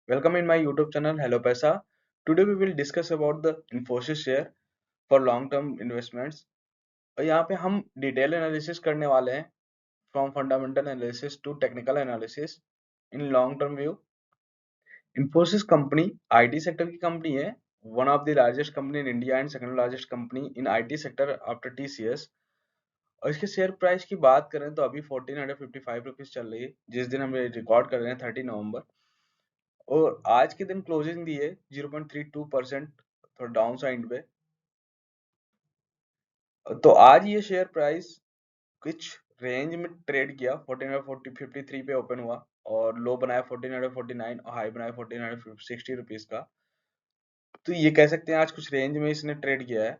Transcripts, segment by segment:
Welcome in my YouTube channel Hello Paisa. Today we will discuss about the Infosys share for long term investments. और यहाँ पे हम detail analysis करने वाले हैं from fundamental analysis to technical analysis in long term view. Infosys company IT sector की company है, one of the largest company in India and second largest company in IT sector after TCS. और इसके share price की बात करें तो अभी 1455 rupees चल रही है, जिस दिन हम रिकॉर्ड कर रहे हैं 30 नवंबर। और आज के दिन क्लोजिंग दी है 0.32%, थोड़ा डाउन साइड पे। तो आज ये शेयर प्राइस कुछ रेंज में ट्रेड किया, 1453 पे ओपन हुआ और लो बनाया 1449 और हाई बनाया 1460 रुपीज का। तो ये कह सकते हैं आज कुछ रेंज में इसने ट्रेड किया है।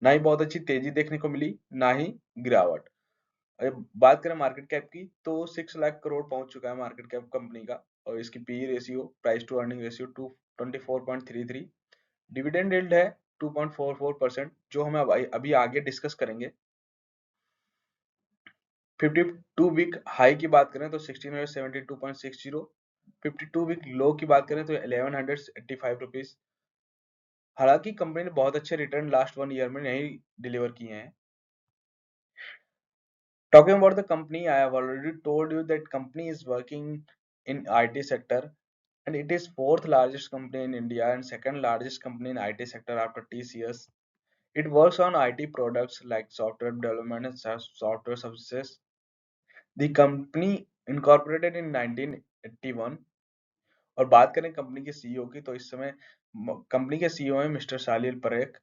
ना ही बहुत अच्छी तेजी देखने को मिली, ना ही गिरावट। अगर बात करें मार्केट कैप की तो 6 लाख करोड़ पहुंच चुका है मार्केट कैप कंपनी का। और इसकी P ratio, price to earning ratio 24.33। Dividend yield है 2.44%, जो हम अभी आगे डिस्कस करेंगे। 52 वीक हाई की बात करें तो 1672.60। 52 वीक लो की बात करें तो 1185 रुपीज। हालांकि कंपनी ने बहुत अच्छे रिटर्न लास्ट 1 ईयर में नहीं डिलीवर किए हैं। Talking about the company, I have already told you that company is working in IT sector, and it is fourth largest company in India and second largest company in IT sector after TCS. It works on IT products like software development and software services. The company incorporated in 1981। और बात करें company के CEO की तो इस समय company के CEO हैं मिस्टर शालिल परेख।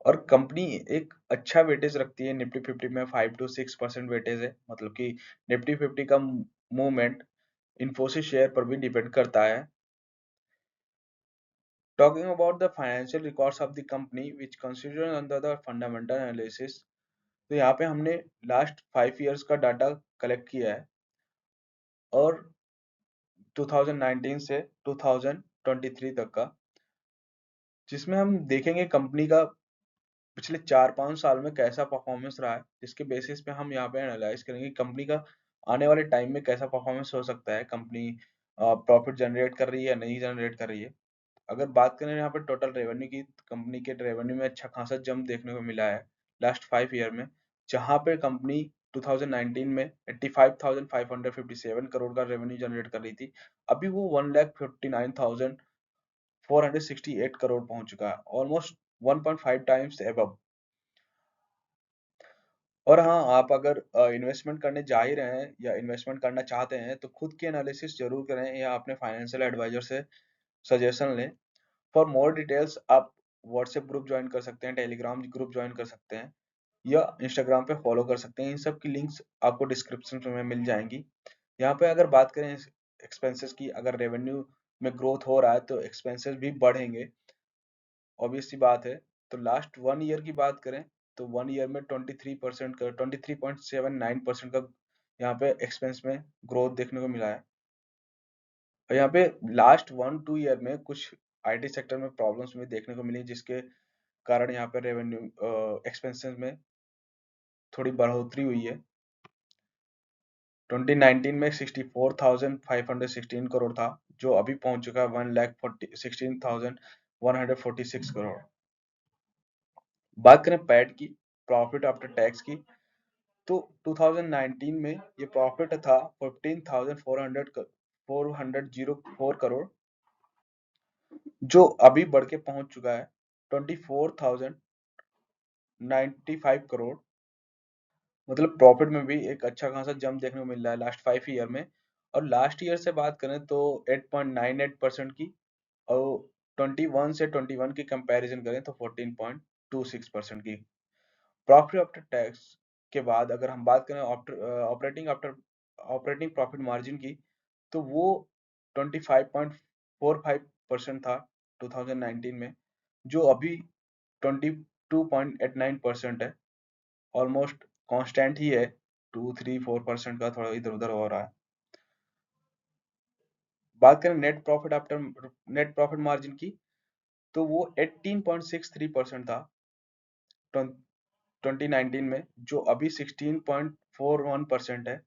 और कंपनी एक अच्छा वेटेज रखती है, निफ्टी 50 में 5 to 6% वेटेज है, मतलब कि निफ्टी 50 का मूवमेंट इन्फोसिस शेयर पर भी डिपेंड करता है। Talking about the financial records of the company which consider under the fundamental analysis, तो यहाँ पे हमने लास्ट 5 ईयर्स का डाटा कलेक्ट किया है और 2019 से 2023 तक का, जिसमें हम देखेंगे कंपनी का पिछले 4-5 साल में कैसा परफॉर्मेंस रहा है, जिसके बेसिस पे हम यहाँ पे एनालाइज करेंगे कंपनी का आने वाले टाइम में कैसा परफॉर्मेंस हो सकता है, कंपनी प्रॉफिट जनरेट कर रही है या नहीं जनरेट कर रही है। अगर बात करें यहाँ पे टोटल रेवेन्यू की, कंपनी के रेवेन्यू में अच्छा खासा जंप देखने को मिला है लास्ट 5 ईयर में, जहाँ पे कंपनी 2019 में 85,557 करोड़ का रेवेन्यू जनरेट कर रही थी, अभी वो 1,59,468 करोड़ पहुंच चुका है, ऑलमोस्ट 1.5 टाइम्स एबव। और हाँ, आप अगर इन्वेस्टमेंट करने जा ही रहे हैं या इन्वेस्टमेंट करना चाहते हैं तो खुद की एनालिसिस जरूर करें या अपने फाइनेंशियल एडवाइजर से सजेशन लें। फॉर मोर डिटेल्स आप व्हाट्सएप ग्रुप ज्वाइन कर सकते हैं, टेलीग्राम ग्रुप ज्वाइन कर सकते हैं या इंस्टाग्राम पे फॉलो कर सकते हैं। इन सब की लिंक्स आपको डिस्क्रिप्शन में मिल जाएंगी। यहाँ पे अगर बात करें एक्सपेंसेस की, अगर रेवेन्यू में ग्रोथ हो रहा है तो एक्सपेंसेस भी बढ़ेंगे, ऑब्वियस सी बात है। तो लास्ट 1 ईयर की बात करें तो 1 ईयर में 23% का 23.79% का यहाँ पे एक्सपेंस में ग्रोथ देखने को मिला है। और यहाँ पे लास्ट 1-2 ईयर में कुछ आईटी सेक्टर में प्रॉब्लम्स भी देखने को मिली, जिसके कारण यहाँ पे रेवेन्यू एक्सपेंसेस में थोड़ी बढ़ोतरी हुई है। 2019 में 64,516 करोड़ था, जो अभी पहुंच चुका है 1,16,146 करोड़। बात करें पैट की, प्रॉफिट आफ्टर टैक्स की, तो 2019 में ये प्रॉफिट था 15,404 करोड़, जो अभी बढ़ के पहुंच चुका है 24,095 करोड़। मतलब प्रॉफिट में भी एक अच्छा खासा जंप देखने को मिल रहा है लास्ट 5 ईयर में। और लास्ट ईयर से बात करें तो 8.98% की, और 21 से 21 की कंपैरिजन करें तो 14.26% की। प्रॉफिट आफ्टर टैक्स के बाद अगर हम बात करें ऑपरेटिंग प्रॉफिट मार्जिन की, तो वो 25.45% था 2019 में, जो अभी 22.89% है। ऑलमोस्ट कांस्टेंट ही है, 2-3-4% का थोड़ा इधर उधर हो रहा है। बात करें नेट प्रॉफिट मार्जिन की, तो वो 18.63% था 2019 में, जो अभी 16.41% है।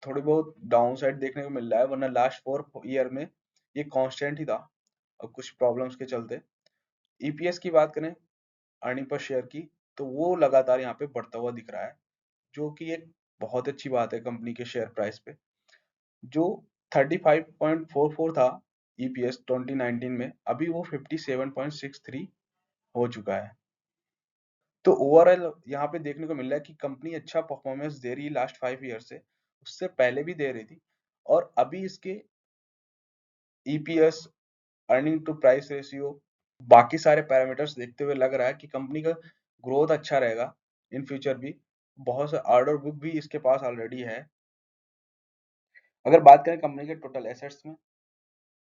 थोड़ी बहुत डाउन साइड देखने को मिल रहा है, वरना लास्ट 4 ईयर में ये कांस्टेंट ही था और कुछ प्रॉब्लम्स के चलते। ईपीएस की बात करें, अर्निंग पर शेयर की, तो वो लगातार यहाँ पे बढ़ता हुआ दिख रहा है, जो कि एक बहुत अच्छी बात है कंपनी के शेयर प्राइस पे। जो 35.44 था ईपीएस 2019 में, अभी वो 57.63 हो चुका है। तो ओवरऑल यहाँ पे देखने को मिल रहा है कि कंपनी अच्छा परफॉर्मेंस दे रही है लास्ट 5 ईयर से, उससे पहले भी दे रही थी, और अभी इसके EPS, earning to price ratio, बाकी सारे पैरामीटर्स देखते हुए लग रहा है कि कंपनी का ग्रोथ अच्छा रहेगा इन फ्यूचर भी। बहुत सा ऑर्डर बुक भी इसके पास ऑलरेडी है। अगर बात करें कंपनी के टोटल एसेट्स में,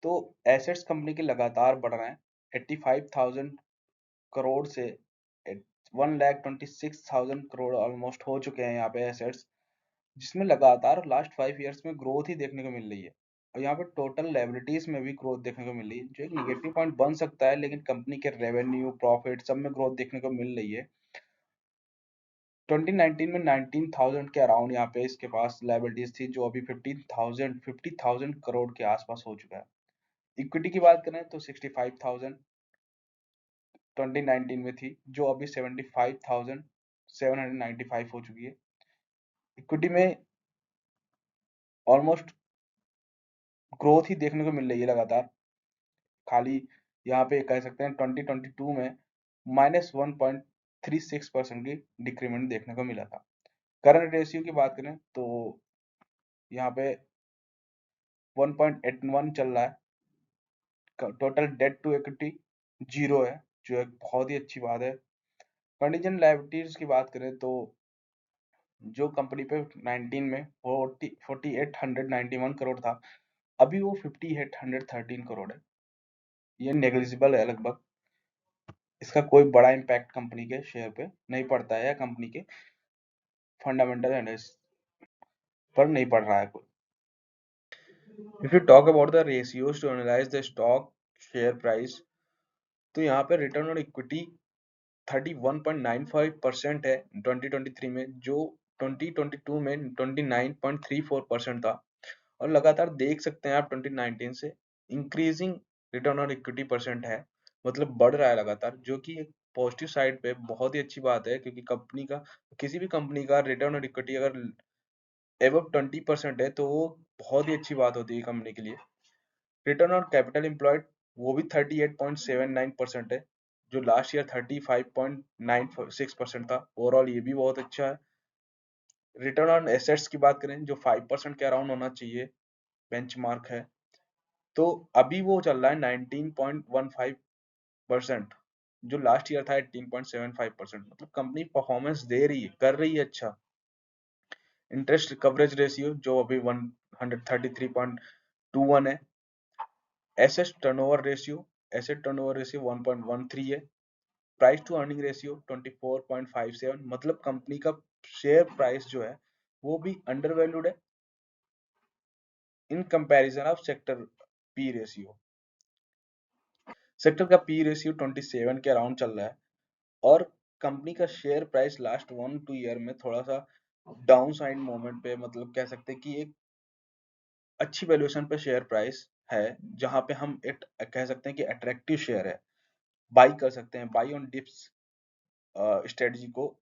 तो एसेट्स कंपनी के लगातार बढ़ रहे हैं। 85,000 करोड़ से 1,26,000 करोड़ ऑलमोस्ट हो चुके हैं यहाँ पे एसेट्स, जिसमें लगातार लास्ट 5 ईयर्स में ग्रोथ ही देखने को मिल रही है। और यहाँ पे टोटल लायबिलिटीज में भी ग्रोथ देखने को मिल रही है, जो एक निगेटिव पॉइंट बन सकता है, लेकिन कंपनी के रेवेन्यू, प्रॉफिट सब में ग्रोथ देखने को मिल रही है। 2019 में 19,000 के अराउंड यहाँ पे इसके पास लायबिलिटीज थी, जो अभी 50,000 करोड़ के आसपास हो चुका है। इक्विटी की बात करें तो 65,000 2019 में थी, जो अभी 75,795 हो चुकी है। इक्विटी में ऑलमोस्ट ग्रोथ ही देखने को मिल रही है लगातार। खाली यहाँ पे कह सकते हैं 2022 में -1.36% की डिक्रीमेंट देखने को मिला था। करंट रेशियो की बात करें तो यहाँ पे 1.81 चल रहा है। टोटल डेट टू इक्विटी 0 है, जो एक बहुत ही अच्छी बात है। कंटीजेंट लायबिलिटीज की बात करें तो जो कंपनी पे 19 में 4891 करोड़ था, अभी वो 5813 करोड़ है। ये नेग्लिजिबल है लगभग। इसका कोई बड़ा इम्पैक्ट कंपनी के शेयर पे नहीं पड़ता है, या कंपनी के फंडामेंटल एनालिसिस पर नहीं पड़ रहा है कोई। If you talk about the ratios to analyse the stock share price, तो यहाँ पे रिटर्न ऑन इक्विटी 31.95% है 2023 में, जो 2022 में 29.34% था। और लगातार देख सकते हैं आप 2019 से increasing return on equity percent है, मतलब बढ़ रहा है लगातार, जो कि एक पॉजिटिव साइड पे बहुत ही अच्छी बात है, क्योंकि कंपनी का, किसी भी कंपनी का रिटर्न ऑन इक्विटी अगर एबव 20% है, तो वो बहुत ही अच्छी बात होती है कंपनी के लिए। रिटर्न ऑन कैपिटल एम्प्लॉयड वो भी 38.79% है, जो लास्ट ईयर 35.96% था। ओवरऑल ये भी बहुत अच्छा है। रिटर्न ऑन एसेट्स की बात करें, जो 5% के अराउंड होना चाहिए, बेंचमार्क है, तो अभी वो चल रहा है 19.15%, जो लास्ट ईयर था 18.75%। मतलब कंपनी परफॉर्मेंस दे रही है, कर रही है अच्छा। इंटरेस्ट कवरेज रेशियो जो अभी 133.21 है। Asset turnover ratio, asset turnover ratio 1.13 है। प्राइस टू अर्निंग रेशियो 24.57, मतलब कंपनी का शेयर प्राइस जो है वो भी अंडर वैल्यूड है in comparison of sector P ratio. Sector का पी रेशियो 27 के अराउंड चल रहा है, और कंपनी का शेयर प्राइस लास्ट 1-2 ईयर में थोड़ा सा डाउन साइड मोमेंट पे, मतलब कह सकते हैं कि एक अच्छी वैल्यूएशन पे शेयर प्राइस है, जहां पे हम एक कह सकते हैं कि अट्रैक्टिव शेयर है, बाई कर सकते हैं, बाई ऑन डिप्स स्ट्रेटजी को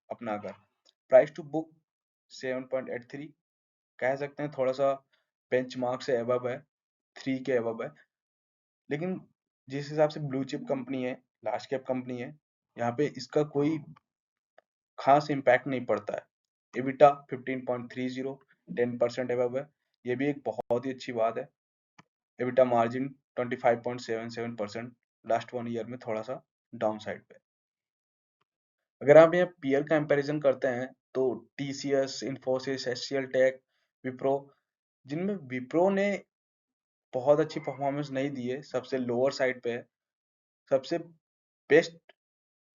अपनाकर। प्राइस टू बुक 7.83, कह सकते हैं थोड़ा सा बेंचमार्क से अबव है, 3 के अबव है। लेकिन जिस हिसाब से ब्लू चिप कंपनी है, लार्ज कैप कंपनी है, यहाँ पे इसका कोई खास इम्पैक्ट नहीं पड़ता है। एबिटा 15.30, 10% अबव है, ये भी एक बहुत ही अच्छी बात है। एबिटा मार्जिन 25.77%, लास्ट 1 ईयर में थोड़ा सा डाउन साइड पे। अगर आप यहाँ पीयर कंपैरिजन करते हैं, तो TCS, Infosys, HCL tech, Wipro, जिनमें विप्रो ने बहुत अच्छी परफॉर्मेंस नहीं दी है, सबसे लोअर साइड पे है। सबसे बेस्ट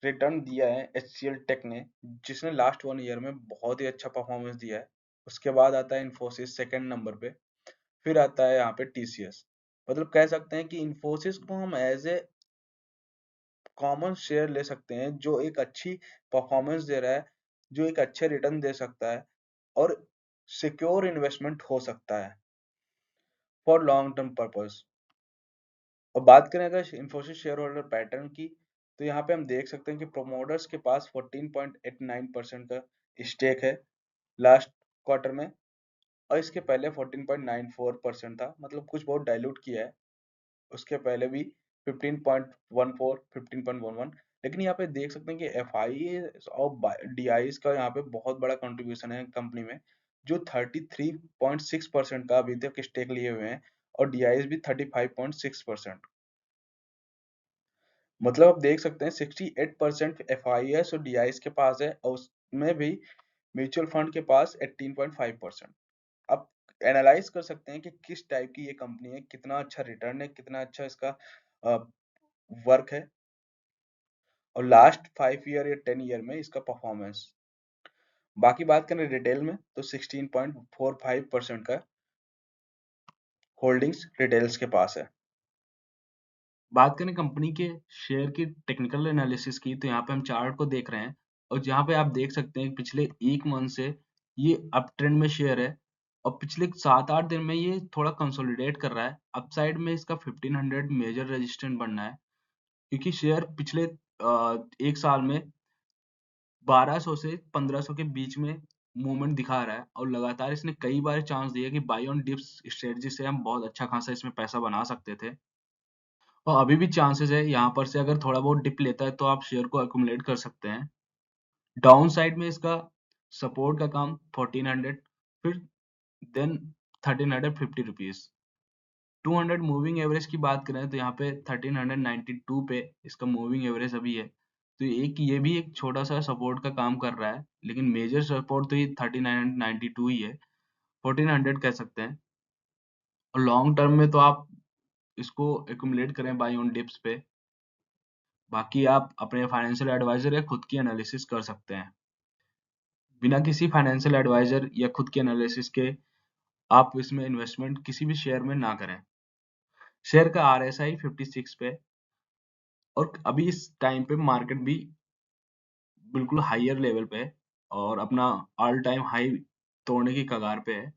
रिटर्न दिया है एचसीएल टेक ने, जिसने लास्ट 1 ईयर में बहुत ही अच्छा परफॉर्मेंस दिया है। उसके बाद आता है इन्फोसिस सेकंड नंबर पे, फिर आता है यहाँ पे टीसीएस। मतलब कह सकते हैं कि इन्फोसिस को हम एज ए कॉमन शेयर ले सकते हैं, जो एक अच्छी परफॉर्मेंस दे रहा है, जो एक अच्छे रिटर्न दे सकता है, और सिक्योर इन्वेस्टमेंट हो सकता है फॉर लॉन्ग टर्म पर्पस। और बात करें अगर इन्फोसिस शेयर होल्डर पैटर्न की, तो यहाँ पे हम देख सकते हैं कि प्रोमोटर्स के पास 14.89% का स्टेक है लास्ट क्वार्टर में, और इसके पहले 14.94% था, मतलब कुछ बहुत डाइल्यूट किया है। उसके पहले भी 15.14, 15.11, लेकिन यहाँ पे देख सकते हैं कि एफ आई और डी आई का यहाँ पे बहुत बड़ा कंट्रीब्यूशन है कंपनी में, जो 33.6% का अभी तक स्टेक लिए हुए हैं, और डी आई भी 35.6%। मतलब आप देख सकते हैं 68% एफ आई एस और डी आई के पास है, और उसमें भी म्यूचुअल फंड के पास 18.5%। आप एनालाइज कर सकते हैं कि किस टाइप की ये कंपनी है, कितना अच्छा रिटर्न है, कितना अच्छा इसका वर्क है, और लास्ट 5 ईयर या 10 ईयर में इसका परफॉर्मेंस। बाकी बात करें रिटेल में, तो 16.45% का होल्डिंग्स रिटेल्स के पास है। बात करें कंपनी के शेयर की टेक्निकल एनालिसिस की, तो यहाँ पे हम चार्ट को देख रहे हैं, और जहाँ पे आप देख सकते हैं पिछले एक मंथ से ये अप ट्रेंड में शेयर है, और पिछले 7-8 दिन में ये थोड़ा कंसोलिडेट कर रहा है। अपसाइड में इसका 1500 मेजर रेजिस्टेंस बनना है, क्योंकि शेयर पिछले एक साल में 1200 से 1500 के बीच में मूवमेंट दिखा रहा है, और लगातार इसने कई बार चांस दिया कि बाय ऑन डिप्स स्ट्रेटजी से हम बहुत अच्छा खासा इसमें पैसा बना सकते थे, और अभी भी चांसेस है यहाँ पर से अगर थोड़ा बहुत डिप लेता है तो आप शेयर को अक्यूमुलेट कर सकते हैं। डाउन साइड में इसका सपोर्ट का काम 1400, फिर देन 1350 रुपीज। 200 मूविंग एवरेज की बात करें तो यहाँ पे 1392 पे इसका मूविंग एवरेज अभी है, तो एक ये भी एक छोटा सा सपोर्ट का काम कर रहा है, लेकिन मेजर सपोर्ट तो ये 3992 ही है, 1400 कह सकते हैं। और लॉन्ग टर्म में तो आप इसको एक्यूमुलेट करें बाय ऑन डिप्स पे, बाकी आप अपने फाइनेंशियल एडवाइजर या खुद की एनालिसिस कर सकते हैं। बिना किसी फाइनेंशियल एडवाइजर या खुद के एनालिसिस के आप इसमें इन्वेस्टमेंट किसी भी शेयर में ना करें। शेयर का RSI 56 पे, और अभी इस टाइम पे मार्केट भी बिल्कुल हायर लेवल पे है, और अपना ऑल टाइम हाई तोड़ने की कगार पे है,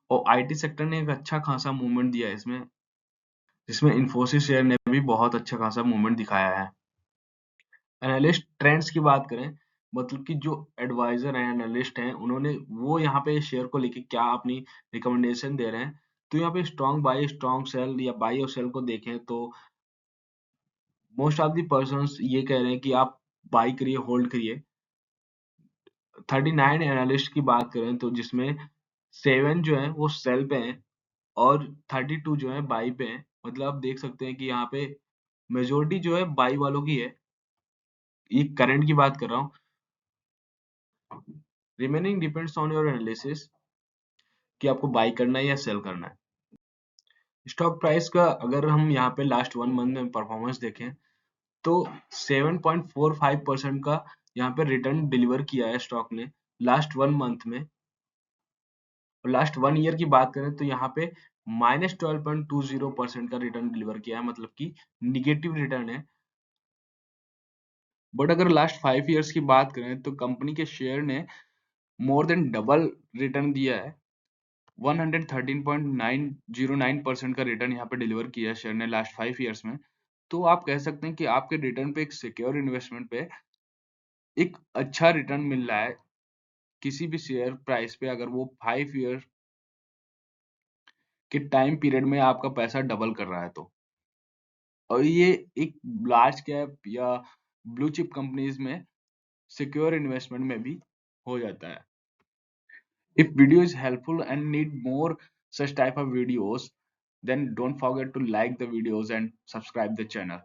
और आईटी सेक्टर ने एक अच्छा खासा मूवमेंट दिया है इसमें, जिसमें इन्फोसिस शेयर ने भी बहुत अच्छा खासा मूवमेंट दिखाया है। एनालिस्ट ट्रेंड्स की बात करें, मतलब कि जो एडवाइजर हैं, एनालिस्ट हैं, उन्होंने वो यहाँ पे शेयर को लेके क्या अपनी रिकमेंडेशन दे रहे हैं, तो यहाँ पे स्ट्रॉन्ग बाय, स्ट्रॉन्ग सेल या बाय और सेल को देखें तो मोस्ट ऑफ द पर्सन्स ये कह रहे हैं कि आप बाय करिए, होल्ड करिए। 39 एनालिस्ट की बात करें तो जिसमें 7 जो है वो सेल पे हैं, और 32 जो है बाई पे हैं। मतलब आप देख सकते हैं कि यहाँ पे मेजोरिटी जो है बाई वालों की है, ये करंट की बात कर रहा हूँ। Remaining depends on your analysis कि आपको बाई करना है या सेल करना है। स्टॉक प्राइस का अगर हम यहाँ पे लास्ट 1 मंथ में परफॉर्मेंस देखें, तो 7.45% का यहाँ पे रिटर्न डिलीवर किया है स्टॉक ने लास्ट 1 मंथ में। और लास्ट 1 ईयर की बात करें तो यहाँ पे -12.20% का रिटर्न डिलीवर किया है, मतलब कि निगेटिव रिटर्न है। बट अगर लास्ट 5 ईयर्स की बात करें तो कंपनी के शेयर ने मोर देन डबल रिटर्न दिया है। 113.909% का रिटर्न यहाँ पे डिलीवर किया है शेयर ने लास्ट 5 ईयर्स में। तो आप कह सकते हैं कि आपके रिटर्न पे, एक सिक्योर इन्वेस्टमेंट पे एक अच्छा रिटर्न मिल रहा है किसी भी शेयर प्राइस पे, अगर वो 5 ईयर के टाइम पीरियड में आपका पैसा डबल कर रहा है तो। और ये एक लार्ज कैप या ब्लू चिप कंपनीज में सिक्योर इन्वेस्टमेंट में भी हो जाता है। If video is helpful and need more such type of videos, then don't forget to like the videos and subscribe the channel.